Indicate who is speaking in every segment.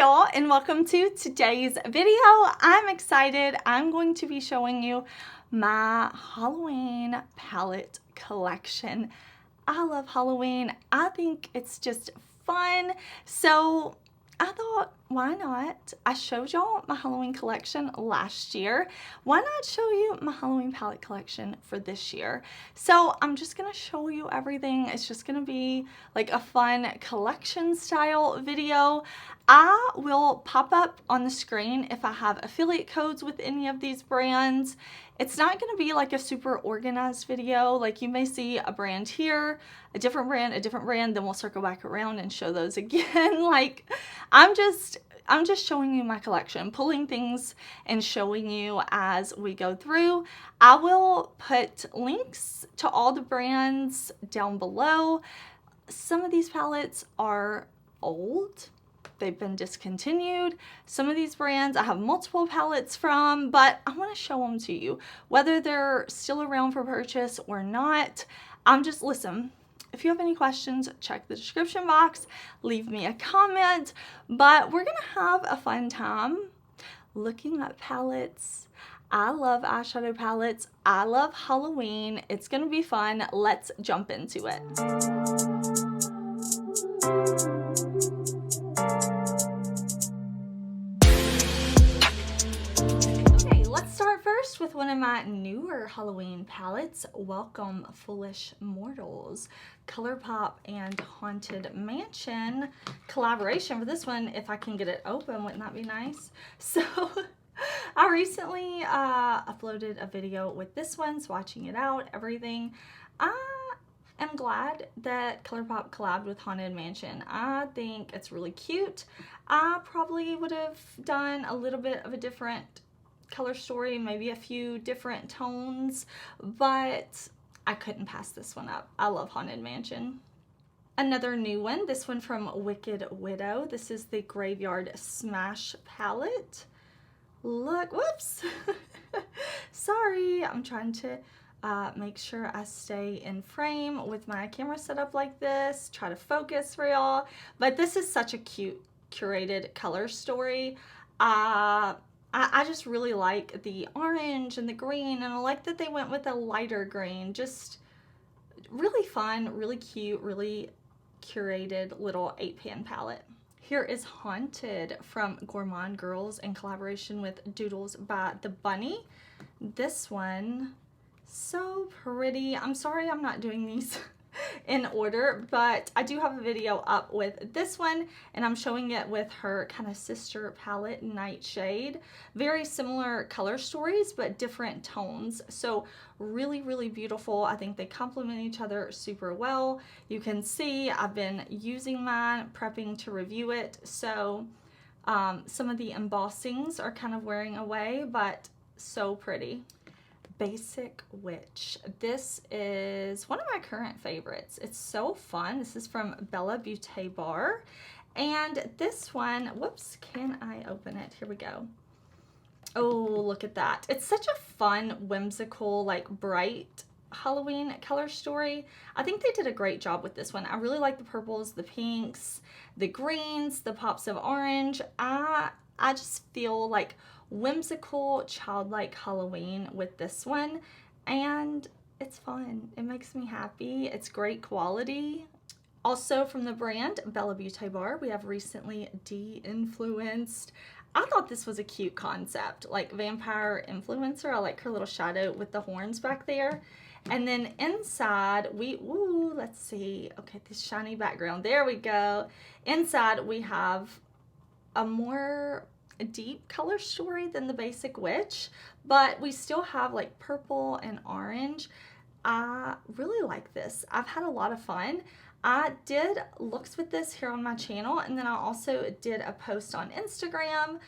Speaker 1: y'all, and welcome to today's video. I'm excited. I'm going to be showing you my Halloween palette collection. I love Halloween. I think it's just fun. So I thought, why not? I showed y'all my Halloween collection last year. Why not show you my Halloween palette collection for this year? So I'm just gonna show you everything. It's just gonna be like a fun collection style video. I will pop up on the screen if I have affiliate codes with any of these brands. It's not going to be like a super organized video. Like you may see a brand here, a different brand, then we'll circle back around and show those again. Like I'm just showing you my collection, pulling things and showing you as we go through. I will put links to all the brands down below. Some of these palettes are old. They've been discontinued. Some of these brands I have multiple palettes from, but I want to show them to you. Whether they're still around for purchase or not, listen, if you have any questions, check the description box, leave me a comment, but we're going to have a fun time looking at palettes. I love eyeshadow palettes. I love Halloween. It's going to be fun. Let's jump into it. With one of my newer Halloween palettes, Welcome Foolish Mortals, ColourPop and Haunted Mansion collaboration. For this one, if I can get it open, wouldn't that be nice? So I recently uploaded a video with this one, swatching it out, everything. I am glad that ColourPop collabed with Haunted Mansion. I think it's really cute. I probably would have done a little bit of a different color story, maybe a few different tones, but I couldn't pass this one up. I love Haunted Mansion. Another new one, this one from Wicked Widow. This is the Graveyard Smash palette. Look, whoops. Sorry, I'm trying to make sure I stay in frame with my camera set up like this, try to focus for y'all. But this is such a cute curated color story. I just really like the orange and the green, and I like that they went with a lighter green. Just really fun, really cute, really curated little 8-pan palette. Here is Haunted from Gourmand Girls in collaboration with Doodles by the Bunny. This one, so pretty. I'm sorry I'm not doing these in order, but I do have a video up with this one, and I'm showing it with her kind of sister palette, Nightshade. Very similar color stories, but different tones. So really, really beautiful. I think they complement each other super well. You can see I've been using mine, prepping to review it. So some of the embossings are kind of wearing away, but so pretty. Basic Witch. This is one of my current favorites. It's so fun. This is from BellaBeauteBar. And this one, whoops, can I open it? Here we go. Oh, look at that. It's such a fun, whimsical, like bright Halloween color story. I think they did a great job with this one. I really like the purples, the pinks, the greens, the pops of orange. I just feel like whimsical, childlike Halloween with this one, and it's fun. It makes me happy. It's great quality. Also from the brand BellaBeauteBar, we have recently de-influenced. I thought this was a cute concept, like vampire influencer. I like her little shadow with the horns back there. And then inside let's see. Okay, this shiny background. There we go. Inside we have a more deep color story than the Basic Witch, but we still have like purple and orange. I really like this. I've had a lot of fun. I did looks with this here on my channel, and then I also did a post on Instagram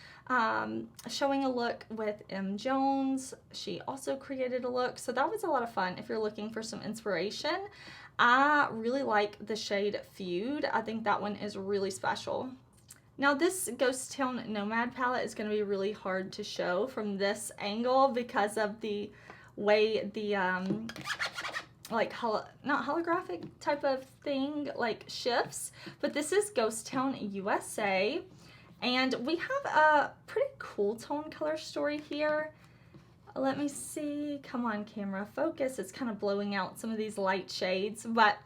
Speaker 1: showing a look with M. Jones. She also created a look, so that was a lot of fun if you're looking for some inspiration. I really like the shade Feud. I think that one is really special. Now this Ghost Town Nomad palette is going to be really hard to show from this angle because of the way the like not holographic type of thing like shifts, but this is Ghost Town USA, And we have a pretty cool tone color story here. Let me see. Come on, camera, focus. It's kind of blowing out some of these light shades, but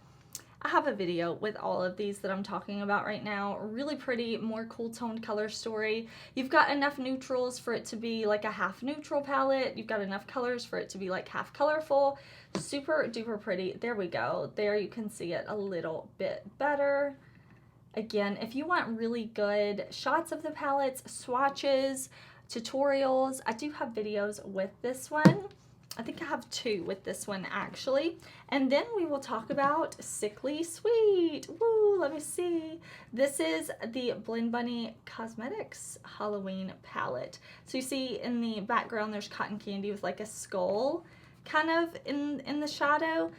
Speaker 1: I have a video with all of these that I'm talking about right now. Really pretty, more cool toned color story. You've got enough neutrals for it to be like a half neutral palette. You've got enough colors for it to be like half colorful. Super duper pretty. There we go. There you can see it a little bit better. Again, if you want really good shots of the palettes, swatches, tutorials, I do have videos with this one. I think I have 2 with this one actually. And then we will talk about Sickly Sweet. Woo, let me see. This is the Blend Bunny Cosmetics Halloween palette. So you see in the background there's cotton candy with like a skull kind of in the shadow.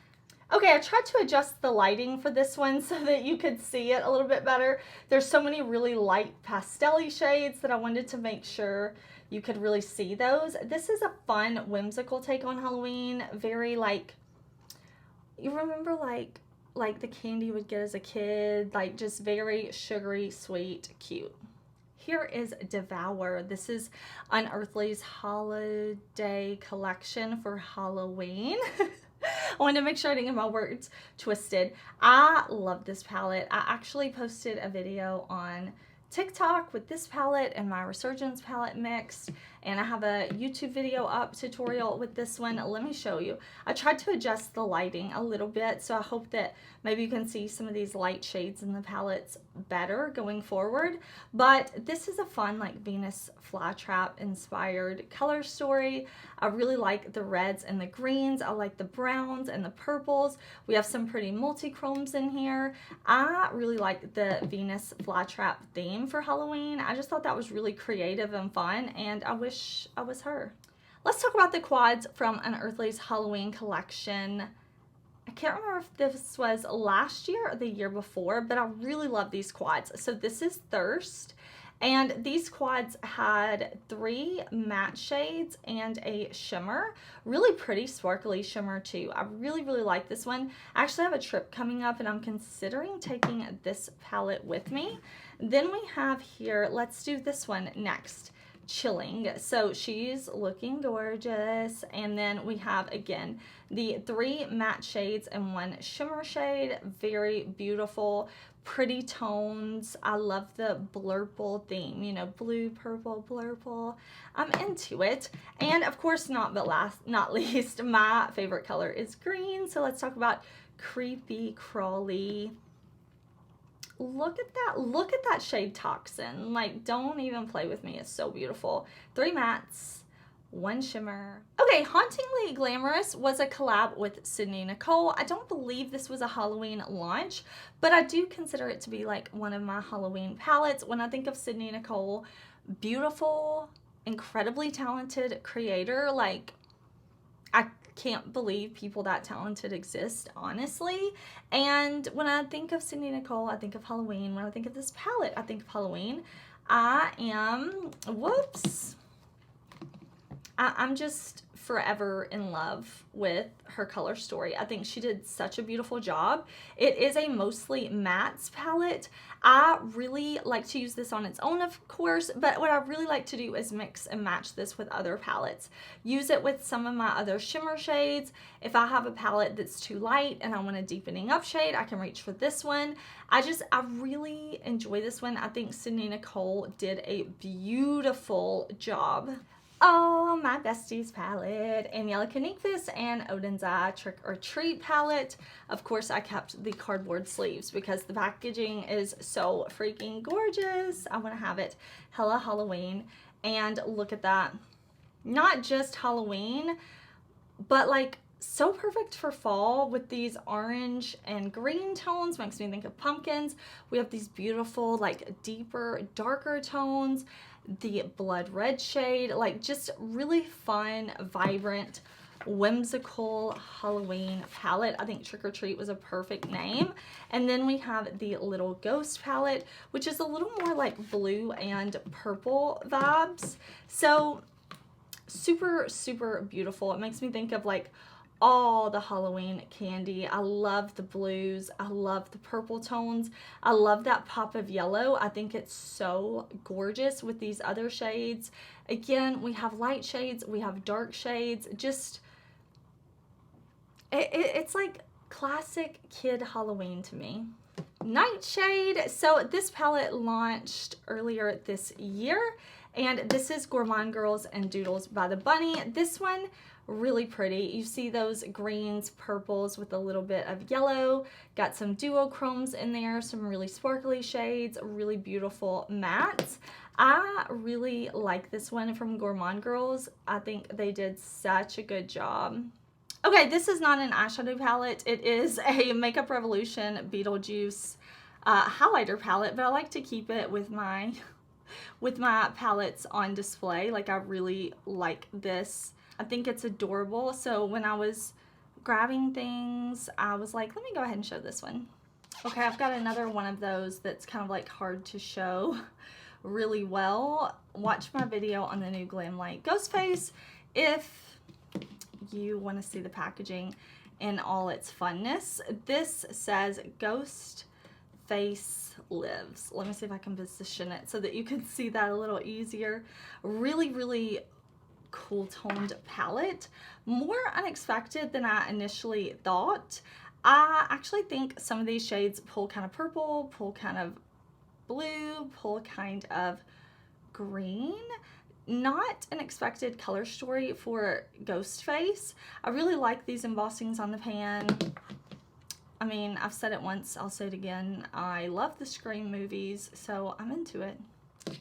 Speaker 1: Okay, I tried to adjust the lighting for this one so that you could see it a little bit better. There's so many really light pastel-y shades that I wanted to make sure you could really see those. This is a fun, whimsical take on Halloween. Very like, you remember like the candy you would get as a kid, like just very sugary, sweet, cute. Here is Devour. This is Unearthly's holiday collection for Halloween. I wanted to make sure I didn't get my words twisted. I love this palette. I actually posted a video on TikTok with this palette and my Resurgence palette mixed, and I have a YouTube video up tutorial with this one. Let me show you. I tried to adjust the lighting a little bit, so I hope that maybe you can see some of these light shades in the palettes better going forward. But this is a fun like Venus flytrap inspired color story. I really like the reds and the greens. I like the browns and the purples. We have some pretty multi-chromes in here. I really like the Venus flytrap theme for Halloween. I just thought that was really creative and fun, and I wish I was her. Let's talk about the quads from Unearthly's Halloween collection. I can't remember if this was last year or the year before, but I really love these quads. So this is Thirst, and these quads had 3 matte shades and a shimmer. Really pretty sparkly shimmer too. I really like this one. I actually have a trip coming up and I'm considering taking this palette with me. Then we have here, let's do this one next. Chilling. So she's looking gorgeous. And then we have again the 3 matte shades and 1 shimmer shade. Very beautiful, pretty tones. I love the blurple theme, you know, blue, purple, blurple. I'm into it. And of course, not least, my favorite color is green. So let's talk about Creepy Crawly. Look at that shade Toxin. Like, don't even play with me. It's so beautiful. 3 mattes, 1 shimmer. Okay, Hauntingly Glamorous was a collab with Sydney Nicole. I don't believe this was a Halloween launch, but I do consider it to be like one of my Halloween palettes. When I think of Sydney Nicole, beautiful, incredibly talented creator. Like, I can't believe people that talented exist, honestly. And when I think of Sydney Nicole, I think of Halloween. When I think of this palette, I think of Halloween. I'm just forever in love with her color story. I think she did such a beautiful job. It is a mostly mattes palette. I really like to use this on its own, of course, but what I really like to do is mix and match this with other palettes. Use it with some of my other shimmer shades. If I have a palette that's too light and I want a deepening up shade, I can reach for this one. I really enjoy this one. I think Sydney Nicole did a beautiful job. Oh, my besties palette, Angelica Nymphes and Odin's Eye Trick or Treat palette. Of course, I kept the cardboard sleeves because the packaging is so freaking gorgeous. I want to have it hella Halloween. And look at that. Not just Halloween, but like so perfect for fall with these orange and green tones. Makes me think of pumpkins. We have these beautiful, like deeper, darker tones. The blood red shade, like just really fun, vibrant, whimsical Halloween palette. I think Trick or Treat was a perfect name. And then we have the Little Ghost palette, which is a little more like blue and purple vibes. So super beautiful. It makes me think of like all the Halloween candy. I love the blues. I love the purple tones. I love that pop of yellow. I think it's so gorgeous with these other shades. Again, we have light shades, we have dark shades. Just, it's like classic kid Halloween to me. Nightshade. So this palette launched earlier this year, and this is Gourmand Girls and Doodles by the Bunny. This one, really pretty. You see those greens, purples with a little bit of yellow. Got some duochromes in there, some really sparkly shades, really beautiful mattes. I really like this one from Gourmand Girls. I think they did such a good job. Okay, this is not an eyeshadow palette. It is a Makeup Revolution BeetleJuice highlighter palette, but I like to keep it with my palettes on display. Like, I really like this. I think it's adorable. So when I was grabbing things, I was like, let me go ahead and show this one. Okay, I've got another one of those that's kind of like hard to show really well. Watch my video on the new Glam Light Ghost Face if you want to see the packaging in all its funness. This says Ghost Face Lives. Let me see if I can position it so that you can see that a little easier. Really, really cool toned palette. More unexpected than I initially thought. I actually think some of these shades pull kind of purple, pull kind of blue, pull kind of green. Not an expected color story for Ghost Face. I really like these embossings on the pan. I mean, I've said it once, I'll say it again. I love the Scream movies, so I'm into it.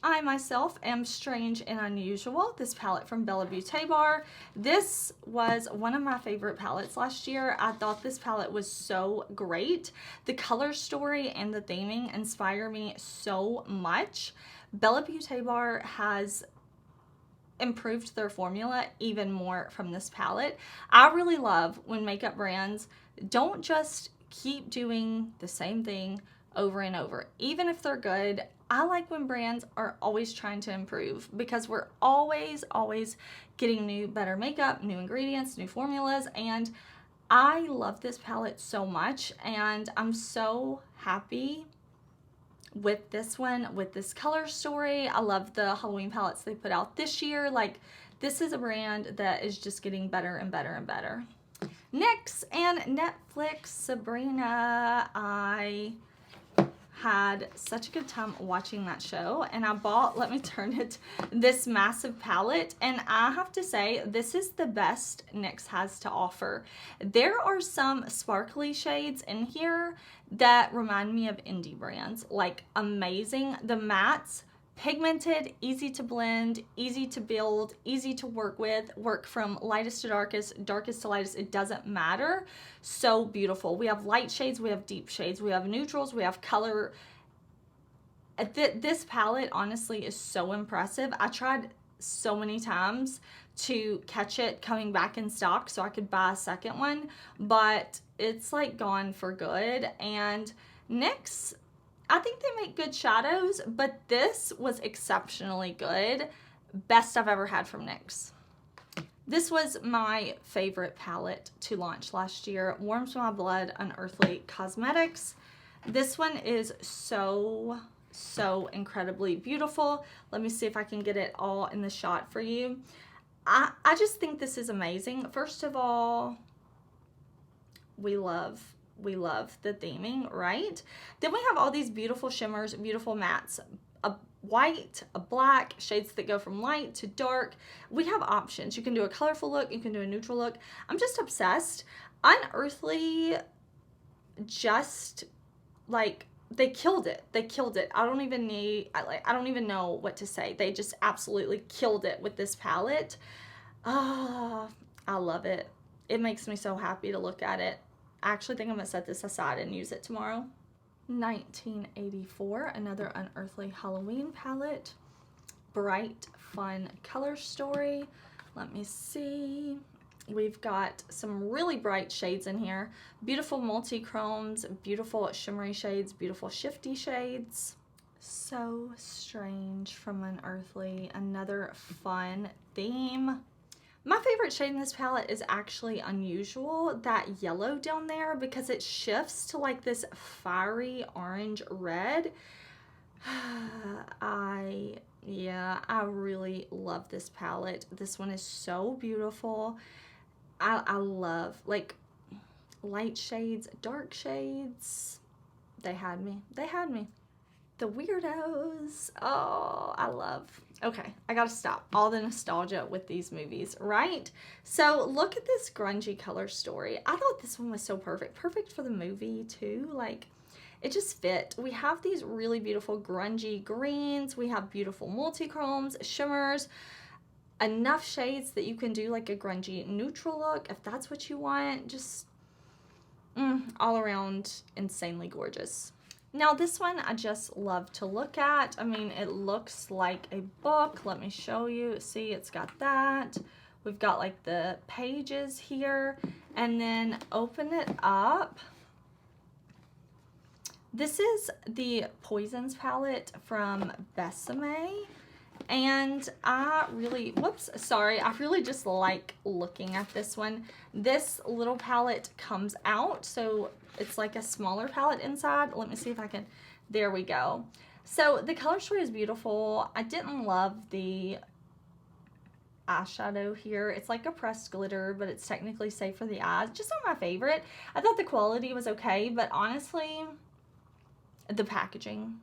Speaker 1: I myself am strange and unusual. This palette from BellaBeauteBar. This was one of my favorite palettes last year. I thought this palette was so great. The color story and the theming inspire me so much. BellaBeauteBar has improved their formula even more from this palette. I really love when makeup brands don't just keep doing the same thing over and over. Even if they're good, I like when brands are always trying to improve, because we're always getting new, better makeup, new ingredients, new formulas, and I love this palette so much, and I'm so happy with this one, with this color story. I love the Halloween palettes they put out this year. Like, this is a brand that is just getting better and better and better. NYX and Netflix Sabrina. I had such a good time watching that show, and I bought, let me turn it, this massive palette, and I have to say this is the best NYX has to offer. There are some sparkly shades in here that remind me of indie brands, like amazing. The mattes, pigmented, easy to blend, easy to build, easy to work with, work from lightest to darkest, darkest to lightest, it doesn't matter. So beautiful. We have light shades, we have deep shades, we have neutrals, we have color. This palette honestly is so impressive. I tried so many times to catch it coming back in stock so I could buy a second one, but it's like gone for good. And NYX, I think they make good shadows, but this was exceptionally good. Best I've ever had from NYX. This was my favorite palette to launch last year. Warms My Blood, Unearthly Cosmetics. This one is so incredibly beautiful. Let me see if I can get it all in the shot for you. I just think this is amazing. First of all, we love the theming, right? Then we have all these beautiful shimmers, beautiful mattes, a white, a black, shades that go from light to dark. We have options. You can do a colorful look, you can do a neutral look. I'm just obsessed. Unearthly, just like, they killed it. They killed it. I don't even know what to say. They just absolutely killed it with this palette. Ah, I love it. It makes me so happy to look at it. I actually think I'm gonna set this aside and use it tomorrow. 1984, another Unearthly Halloween palette. Bright, fun color story. Let me see. We've got some really bright shades in here. Beautiful multi-chromes, beautiful shimmery shades, beautiful shifty shades. So Strange from Unearthly, another fun theme. My favorite shade in this palette is actually Unusual, that yellow down there, because it shifts to like this fiery orange red. I really love this palette. This one is so beautiful. I love like light shades, dark shades. They had me. They had me. The weirdos. Oh, I love. Okay, I gotta stop. All the nostalgia with these movies, right? So look at this grungy color story. I thought this one was so perfect. Perfect for the movie too. Like, it just fit. We have these really beautiful grungy greens. We have beautiful multi-chromes, shimmers, enough shades that you can do like a grungy neutral look if that's what you want. Just all around insanely gorgeous. Now this one I just love to look at. I mean, it looks like a book. Let me show you. See, it's got that. We've got like the pages here, and then open it up. This is the Poisons palette from Besame, and I really just like looking at this one. This little palette comes out, so it's like a smaller palette inside. Let me see if I can, there we go. So the color story is beautiful. I didn't love the eyeshadow here. It's like a pressed glitter, but it's technically safe for the eyes. Just not my favorite. I thought the quality was okay, but honestly, the packaging,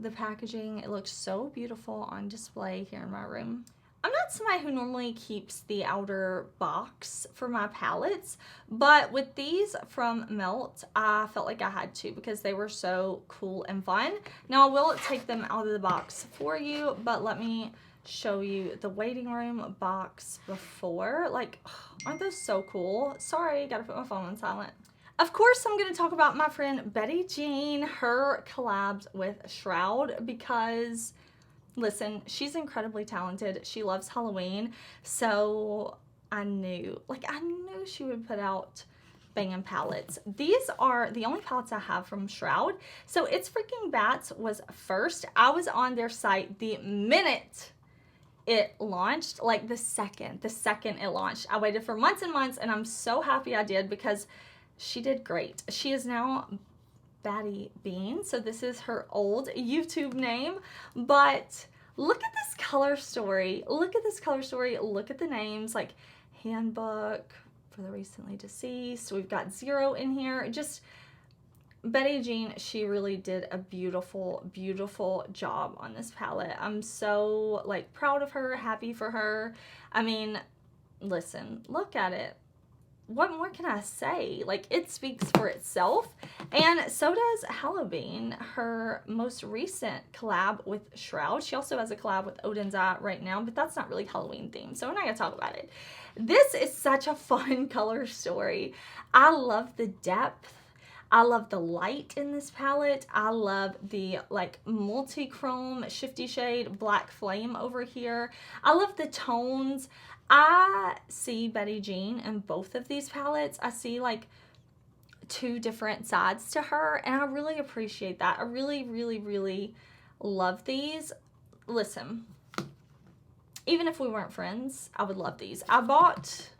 Speaker 1: it looks so beautiful on display here in my room. I'm not somebody who normally keeps the outer box for my palettes, but with these from Melt, I felt like I had to because they were so cool and fun. Now I will take them out of the box for you, but let me show you the waiting room box before. Like, aren't those so cool? Sorry, gotta put my phone on silent. Of course, I'm going to talk about my friend Betty Jean, her collabs with Shroud, because, listen, she's incredibly talented. She loves Halloween, so I knew she would put out banging palettes. These are the only palettes I have from Shroud. So It's Freaking Bats was first. I was on their site the minute it launched, like the second it launched. I waited for months and months, and I'm so happy I did because she did great. She is now Batty Bean, so this is her old YouTube name, but look at this color story. Look at this color story. Look at the names, like Handbook for the Recently Deceased. We've got Zero in here. Just Betty Jean, she really did a beautiful, beautiful job on this palette. I'm so like proud of her, happy for her. I mean, listen, look at it. What more can I say? Like, it speaks for itself. And so does Halloween, her most recent collab with Shroud. She also has a collab with Odin's Eye right now, but that's not really Halloween themed, so we're not gonna talk about it. This is such a fun color story. I love the depth. I love the light in this palette. I love the like multi-chrome shifty shade Black Flame over here. I love the tones. I see Betty Jean in both of these palettes. I see like two different sides to her, and I really appreciate that. I really, really, really love these. Listen, even if we weren't friends, I would love these. I bought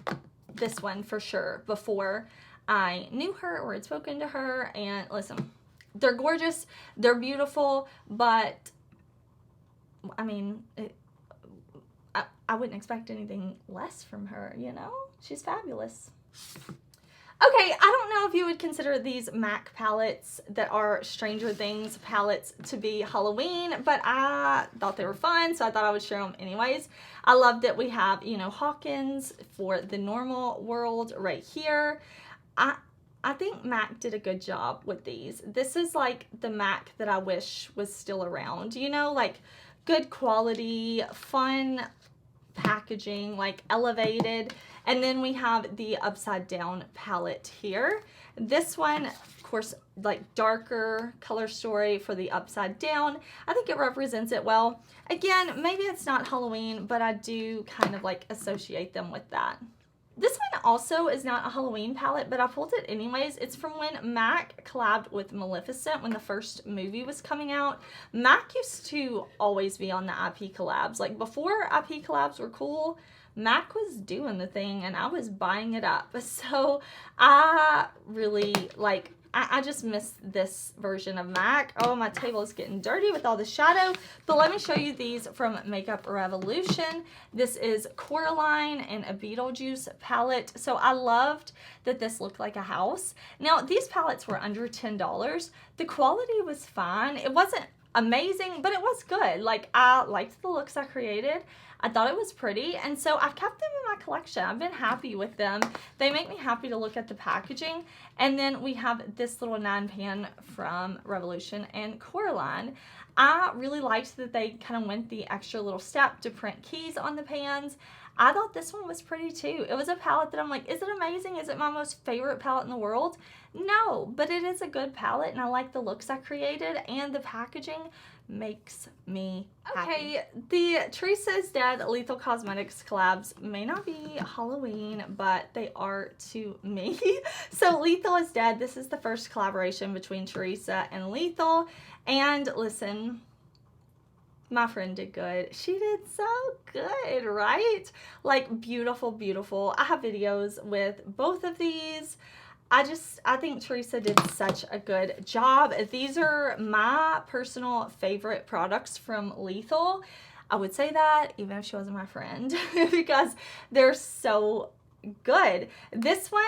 Speaker 1: this one for sure before I knew her or had spoken to her, and listen, they're gorgeous, they're beautiful, but I mean, I wouldn't expect anything less from her, you know? She's fabulous. Okay, I don't know if you would consider these MAC palettes that are Stranger Things palettes to be Halloween, but I thought they were fun, so I thought I would share them anyways. I love that we have, you know, Hawkins for the normal world right here. I think MAC did a good job with these. This is like the MAC that I wish was still around, you know, like good quality, fun packaging, like elevated. And then we have the upside down palette here. This one, of course, like darker color story for the upside down. I think it represents it well. Again, maybe it's not Halloween, but I do kind of like associate them with that. This one also is not a Halloween palette, but I pulled it anyways. It's from when MAC collabed with Maleficent when the first movie was coming out. MAC used to always be on the IP collabs. Like, before IP collabs were cool, MAC was doing the thing and I was buying it up. So I really like, I just miss this version of MAC. Oh, my table is getting dirty with all the shadow. But let me show you these from Makeup Revolution. This is Coraline and a BeetleJuice palette. So I loved that this looked like a house. Now, these palettes were under $10. The quality was fine. It wasn't amazing, but it was good. Like, I liked the looks I created. I thought it was pretty, and so I've kept them in my collection. I've been happy with them. They make me happy to look at the packaging. And then we have this little 9-pan from Revolution and Coraline. I really liked that they kind of went the extra little step to print keys on the pans. I thought this one was pretty too. It was a palette that I'm like, is it amazing? Is it my most favorite palette in the world? No, but it is a good palette, and I like the looks I created, and the packaging makes me happy. Okay, the Teresa is Dead Lethal Cosmetics collabs may not be Halloween, but they are to me. So Lethal is Dead, this is the first collaboration between Teresa and Lethal, and listen, my friend did good. She did so good, right? Like, beautiful, beautiful. I have videos with both of these. I think Teresa did such a good job. These are my personal favorite products from Lethal. I would say that even if she wasn't my friend because they're so good. This one,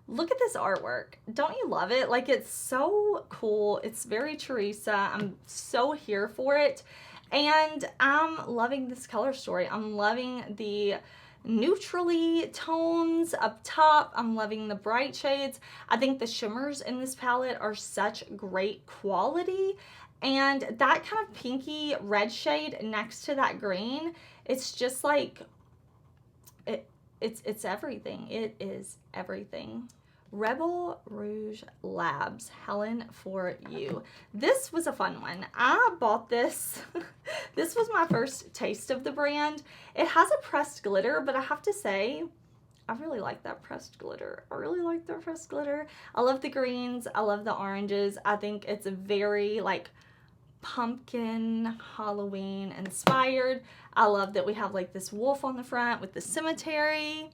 Speaker 1: look at this artwork. Don't you love it? Like, it's so cool. It's very Teresa. I'm so here for it. And I'm loving this color story. I'm loving the neutrally tones up top. I'm loving the bright shades. I think the shimmers in this palette are such great quality, and that kind of pinky red shade next to that green, it's just like it's everything. It is everything. Rebel Rouge Labs, Helen for You. This was a fun one. I bought this. This was my first taste of the brand. It has a pressed glitter, but I have to say, I really like that pressed glitter. I really like the pressed glitter. I love the greens. I love the oranges. I think it's a very, like, pumpkin Halloween inspired. I love that we have, like, this wolf on the front with the cemetery.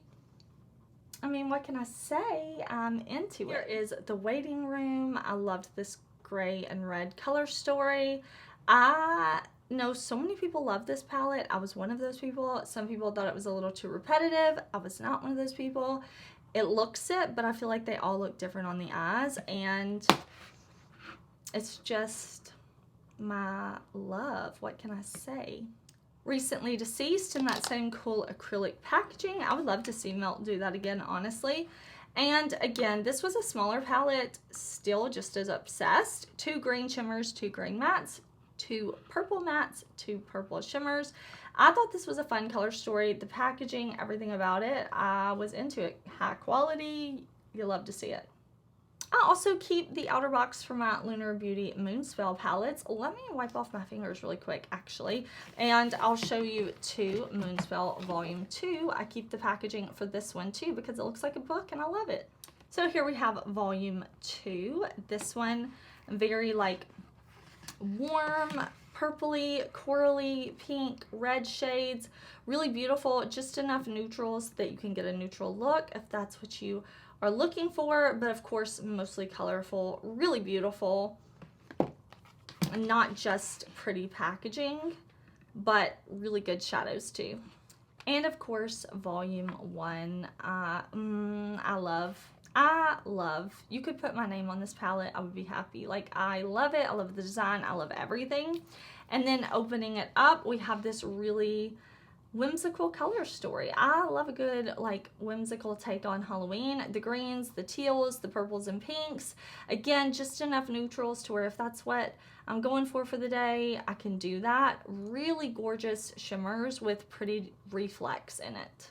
Speaker 1: I mean, what can I say? I'm into it. Here is the waiting room. I loved this gray and red color story. I know so many people love this palette. I was one of those people. Some people thought it was a little too repetitive. I was not one of those people. It looks it, but I feel like they all look different on the eyes, and it's just my love. What can I say? Recently Deceased in that same cool acrylic packaging. I would love to see Melt do that again, honestly. And again, this was a smaller palette, still just as obsessed. 2 green shimmers, 2 green mattes, 2 purple mattes, 2 purple shimmers. I thought this was a fun color story. The packaging, everything about it, I was into it. High quality, you love to see it. I also keep the outer box for my Lunar Beauty Moonspell palettes. Let me wipe off my fingers really quick, actually, and I'll show you 2 Moonspell Volume 2. I keep the packaging for this one, too, because it looks like a book, and I love it. So here we have Volume 2. This one, very, like, warm, purpley, corally, pink, red shades. Really beautiful. Just enough neutrals that you can get a neutral look if that's what you are looking for, but of course mostly colorful, really beautiful, not just pretty packaging, but really good shadows too. And of course Volume 1, I love. You could put my name on this palette, I would be happy. Like, I love it. I love the design. I love everything. And then opening it up, we have this really whimsical color story. I love a good, like, whimsical take on Halloween. The greens, the teals, the purples and pinks. Again, just enough neutrals to where if that's what I'm going for the day, I can do that. Really gorgeous shimmers with pretty reflex in it.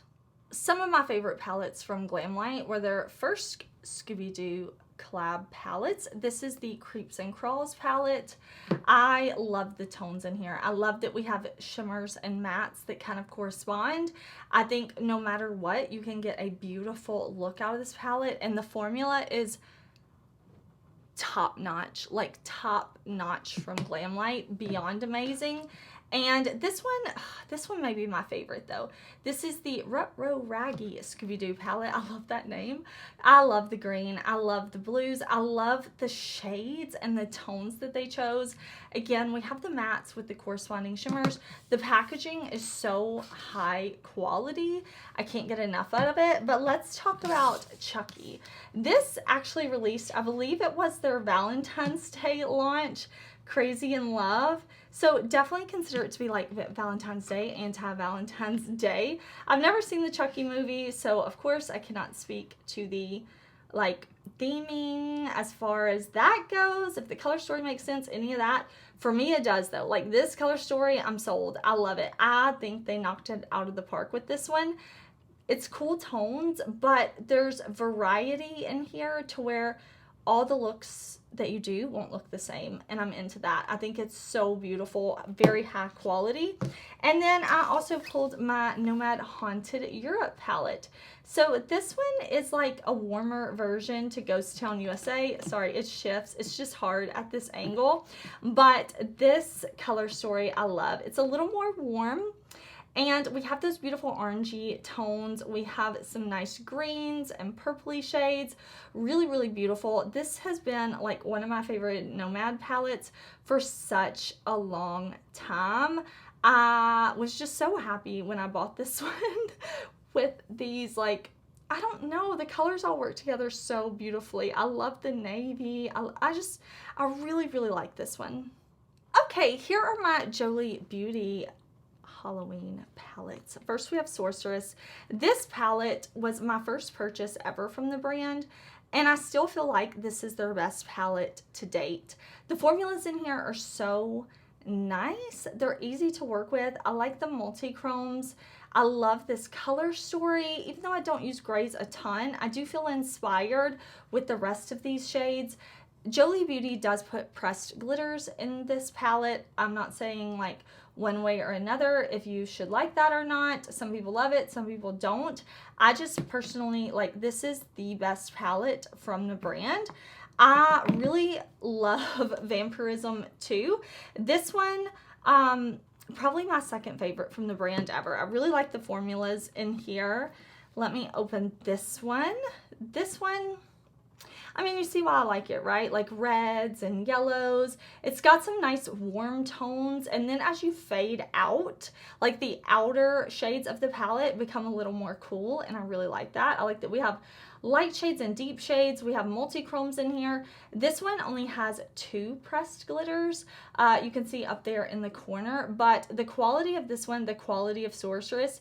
Speaker 1: Some of my favorite palettes from Glamlight were their first Scooby-Doo collab palettes. This is the Creeps and Crawls palette. I love the tones in here. I love that we have shimmers and mattes that kind of correspond. I think no matter what, you can get a beautiful look out of this palette, and the formula is top notch, like top notch from Glamlight, beyond amazing. And this one may be my favorite though. This is the Rutro Raggy Scooby-Doo palette. I love that name. I love the green. I love the blues. I love the shades and the tones that they chose. Again, we have the mattes with the corresponding shimmers. The packaging is so high quality. I can't get enough out of it. But let's talk about Chucky. This actually released, I believe it was their Valentine's Day launch, Crazy in Love. So definitely consider it to be like Valentine's Day, anti-Valentine's Day. I've never seen the Chucky movie, so of course I cannot speak to the like theming as far as that goes. If the color story makes sense, any of that. For me it does though. Like this color story, I'm sold. I love it. I think they knocked it out of the park with this one. It's cool tones, but there's variety in here to where all the looks that you do won't look the same, and I'm into that. I think it's so beautiful, very high quality. And then I also pulled my Nomad Haunted Europe palette. So this one is like a warmer version to Ghost Town USA. Sorry, it shifts. It's just hard at this angle, but this color story I love. It's a little more warm. And we have those beautiful orangey tones. We have some nice greens and purpley shades. Really, really beautiful. This has been like one of my favorite Nomad palettes for such a long time. I was just so happy when I bought this one with these, like, I don't know, the colors all work together so beautifully. I love the navy. I really, really like this one. Okay, here are my Jolie Beauty Halloween palettes. First we have Sorceress. This palette was my first purchase ever from the brand, and I still feel like this is their best palette to date. The formulas in here are so nice. They're easy to work with. I like the multi-chromes. I love this color story. Even though I don't use grays a ton, I do feel inspired with the rest of these shades. Jolie Beauty does put pressed glitters in this palette. I'm not saying like one way or another if you should like that or not. Some people love it, some people don't. I just personally, like, this is the best palette from the brand. I really love Vampirism too. This one, probably my second favorite from the brand ever. I really like the formulas in here. Let me open this one. This one, I mean, you see why I like it, right? Like reds and yellows. It's got some nice warm tones. And then as you fade out, like the outer shades of the palette become a little more cool. And I really like that. I like that we have light shades and deep shades. We have multi-chromes in here. This one only has 2 pressed glitters. You can see up there in the corner. But the quality of this one, the quality of Sorceress,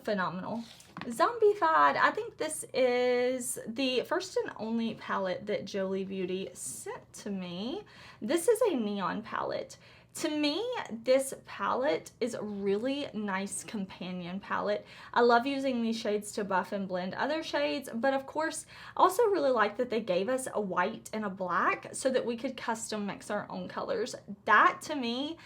Speaker 1: phenomenal. Zombified. I think this is the first and only palette that Jolie Beauty sent to me. This is a neon palette. To me, this palette is a really nice companion palette. I love using these shades to buff and blend other shades, but of course, I also really like that they gave us a white and a black so that we could custom mix our own colors. That, to me,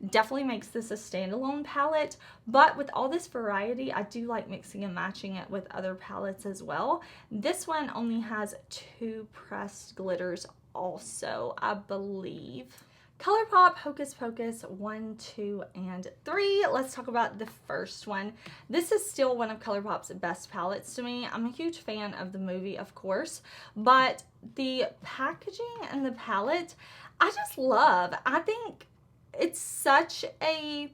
Speaker 1: definitely makes this a standalone palette, but with all this variety, I do like mixing and matching it with other palettes as well. This one only has 2 pressed glitters also, I believe. ColourPop Hocus Pocus 1, 2, and 3. Let's talk about the first one. This is still one of ColourPop's best palettes to me. I'm a huge fan of the movie, of course, but the packaging and the palette, I just love. I think it's such a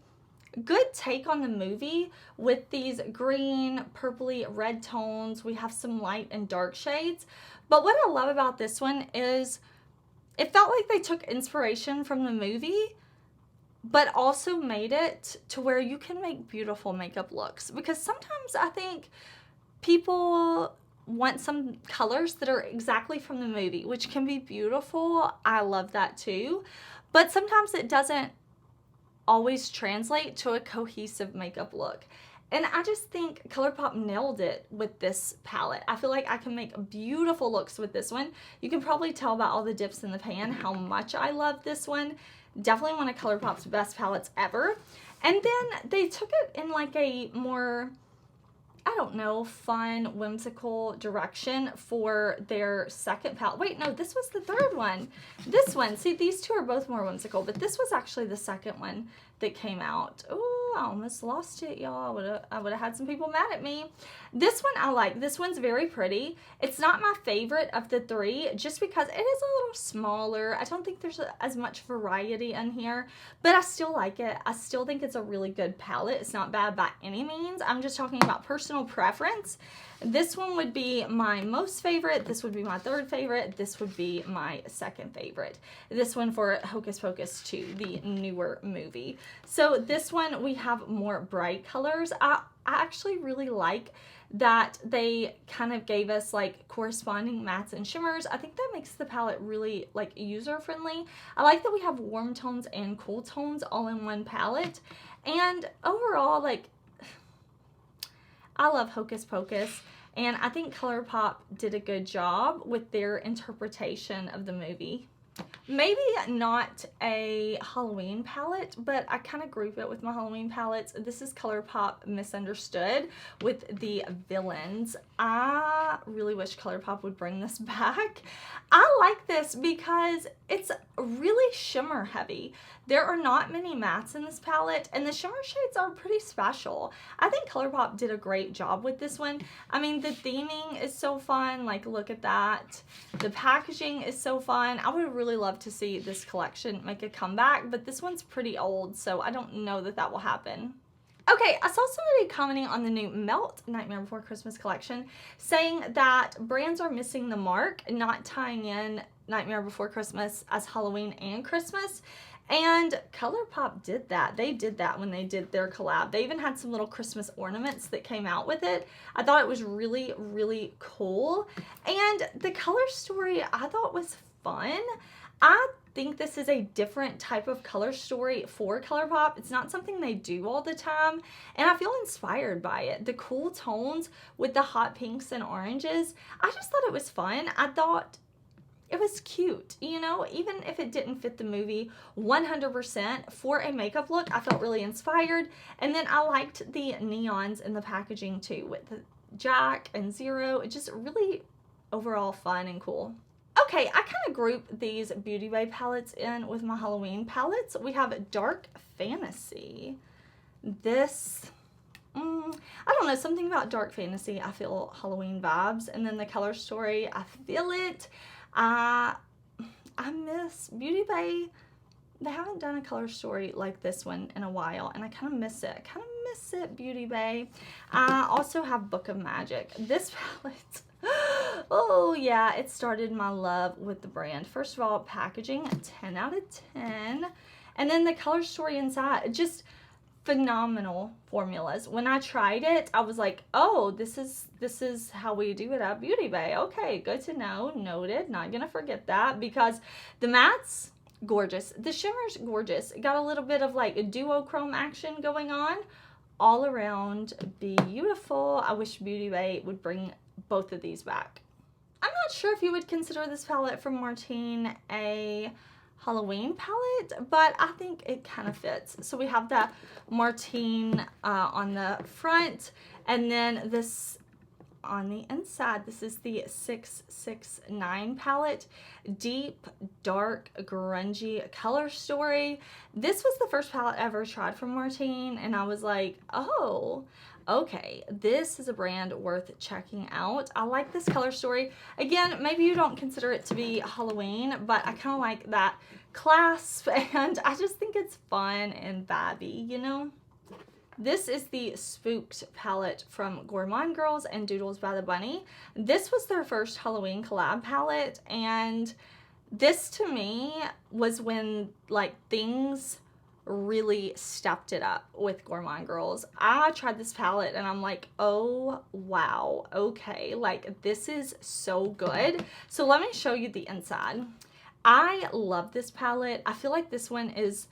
Speaker 1: good take on the movie with these green, purpley, red tones. We have some light and dark shades, but what I love about this one is it felt like they took inspiration from the movie, but also made it to where you can make beautiful makeup looks. Because sometimes I think people want some colors that are exactly from the movie, which can be beautiful. I love that too. But sometimes it doesn't always translate to a cohesive makeup look. And I just think ColourPop nailed it with this palette. I feel like I can make beautiful looks with this one. You can probably tell by all the dips in the pan how much I love this one. Definitely one of ColourPop's best palettes ever. And then they took it in like a more, I don't know, fun, whimsical direction for their second palette. Wait, no, this was the third one. This one, see, these two are both more whimsical, but this was actually the second one that came out. Oh, I almost lost it, y'all. I would have had some people mad at me. This one I like. This one's very pretty. It's not my favorite of the three just because it is a little smaller. I don't think there's as much variety in here, but I still like it. I still think it's a really good palette. It's not bad by any means. I'm just talking about personal preference. This one would be my most favorite. This would be my third favorite. This would be my second favorite. This one for Hocus Pocus 2, the newer movie. So this one, we have more bright colors. I actually really like that they kind of gave us like corresponding mattes and shimmers. I think that makes the palette really like user friendly. I like that we have warm tones and cool tones all in one palette. And overall, like, I love Hocus Pocus, and I think ColourPop did a good job with their interpretation of the movie. Maybe not a Halloween palette, but I kind of group it with my Halloween palettes. This is ColourPop Misunderstood with the villains. I really wish ColourPop would bring this back. I like this because it's really shimmer heavy. There are not many mattes in this palette, and the shimmer shades are pretty special. I think ColourPop did a great job with this one. I mean, the theming is so fun. Like, look at that. The packaging is so fun. I would really love to see this collection make a comeback, but this one's pretty old, so I don't know that that will happen. Okay, I saw somebody commenting on the new Melt Nightmare Before Christmas collection saying that brands are missing the mark, not tying in Nightmare Before Christmas as Halloween and Christmas. And ColourPop did that. They did that when they did their collab. They even had some little Christmas ornaments that came out with it. I thought it was really, really cool. And the color story I thought was fun. I think this is a different type of color story for ColourPop. It's not something they do all the time, and I feel inspired by it. The cool tones with the hot pinks and oranges, I just thought it was fun. I thought it was cute, you know, even if it didn't fit the movie 100% for a makeup look, I felt really inspired. And then I liked the neons in the packaging too, with the Jack and Zero. It just really overall fun and cool. Okay, I kind of group these Beauty Bay palettes in with my Halloween palettes. We have Dark Fantasy. This, I don't know, something about Dark Fantasy, I feel Halloween vibes. And then the color story, I feel it. I miss Beauty Bay. They haven't done a color story like this one in a while, and I kind of miss it. I kind of miss it, Beauty Bay. I also have Book of Magic. This palette, oh yeah, it started my love with the brand. First of all, packaging, 10 out of 10. And then the color story inside, just phenomenal formulas. When I tried it, I was like, oh, this is how we do it at Beauty Bay. Okay, good to know. Noted. Not gonna forget that, because the mattes, gorgeous. The shimmer's gorgeous. It got a little bit of like a duochrome action going on. All around beautiful. I wish Beauty Bay would bring both of these back. I'm not sure if you would consider this palette from Martine a Halloween palette, but I think it kind of fits. So we have that Martine on the front, and then this on the inside. This is the 669 palette. Deep, dark, grungy color story. This was the first palette I ever tried from Martine, and I was like, oh, okay, this is a brand worth checking out. I like this color story. Again, maybe you don't consider it to be Halloween, but I kind of like that clasp, and I just think it's fun and vibey, you know? This is the Spooked palette from Gourmand Girls and Doodles by the Bunny. This was their first Halloween collab palette, and this to me was when like things really stepped it up with Gourmand Girls. I tried this palette and I'm like, oh wow, okay, like this is so good. So let me show you the inside. I love this palette. I feel like this one is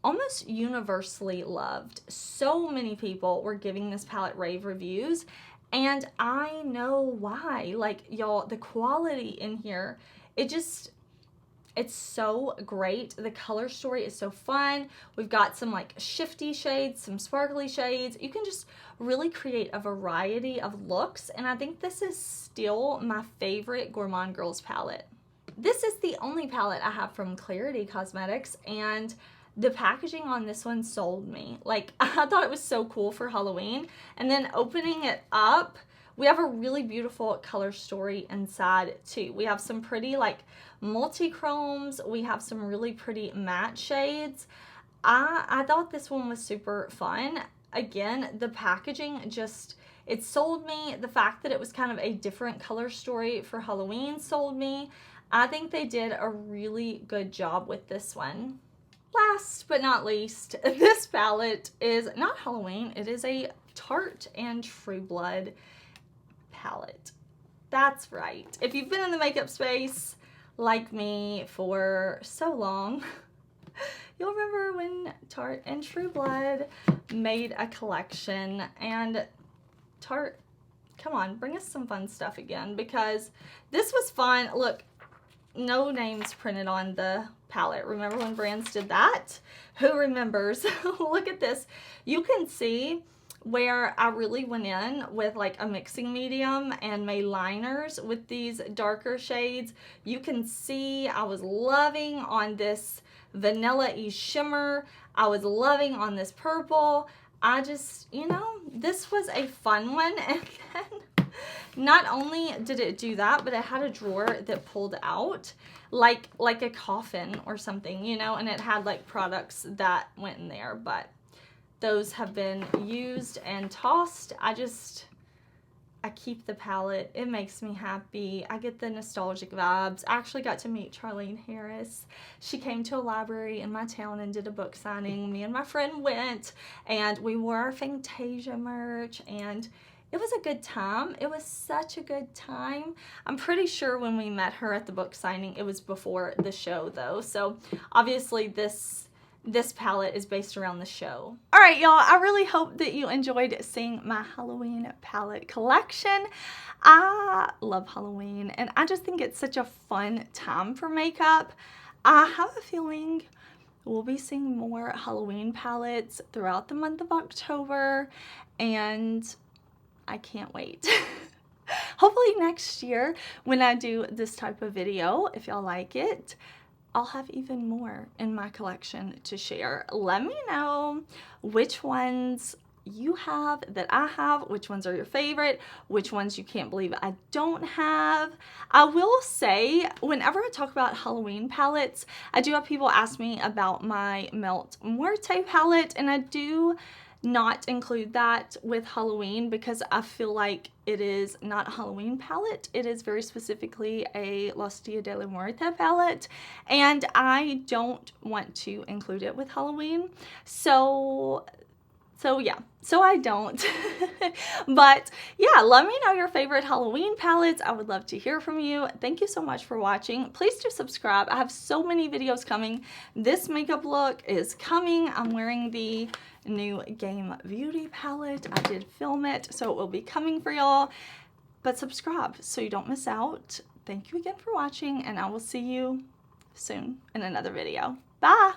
Speaker 1: almost universally loved. So many people were giving this palette rave reviews, and I know why. Like, y'all, the quality in here, it's so great. The color story is so fun. We've got some like shifty shades, some sparkly shades. You can just really create a variety of looks, and I think this is still my favorite Gourmand Girls palette. This is the only palette I have from Klarity Cosmetics, and the packaging on this one sold me. Like, I thought it was so cool for Halloween, and then opening it up, we have a really beautiful color story inside too. We have some pretty like multi-chromes. We have some really pretty matte shades. I thought this one was super fun. Again, the packaging just, it sold me. The fact that it was kind of a different color story for Halloween sold me. I think they did a really good job with this one. Last but not least, this palette is not Halloween. It is a Tarte and True Blood palette. That's right. If you've been in the makeup space like me for so long, you'll remember when Tarte and True Blood made a collection. And Tarte, come on, bring us some fun stuff again, because this was fun. Look, no names printed on the palette. Remember when brands did that? Who remembers? Look at this. You can see where I really went in with like a mixing medium and made liners with these darker shades. You can see I was loving on this vanilla-y shimmer. I was loving on this purple. I just, you know, this was a fun one. And then not only did it do that, but it had a drawer that pulled out like a coffin or something, you know, and it had like products that went in there, but those have been used and tossed. I keep the palette. It makes me happy. I get the nostalgic vibes. I actually got to meet Charlene Harris. She came to a library in my town and did a book signing. Me and my friend went, and we wore our Fantasia merch, and it was a good time. It was such a good time. I'm pretty sure when we met her at the book signing, it was before the show though. So obviously this palette is based around the show. All right, y'all, I really hope that you enjoyed seeing my Halloween palette collection. I love Halloween, and I just think it's such a fun time for makeup. I have a feeling we'll be seeing more Halloween palettes throughout the month of October, and I can't wait. Hopefully next year when I do this type of video, if y'all like it, I'll have even more in my collection to share. Let me know which ones you have that I have, which ones are your favorite, which ones you can't believe I don't have. I will say, whenever I talk about Halloween palettes, I do have people ask me about my Melt Muerte palette, and I do not include that with Halloween because I feel like it is not a Halloween palette. It is very specifically a Los Dia de la Muerte palette, and I don't want to include it with Halloween. So I don't. But yeah, let me know your favorite Halloween palettes. I would love to hear from you. Thank you so much for watching. Please do subscribe. I have so many videos coming. This makeup look is coming. I'm wearing the new Game Beauty palette. I did film it, so it will be coming for y'all. But subscribe so you don't miss out. Thank you again for watching, and I will see you soon in another video. Bye!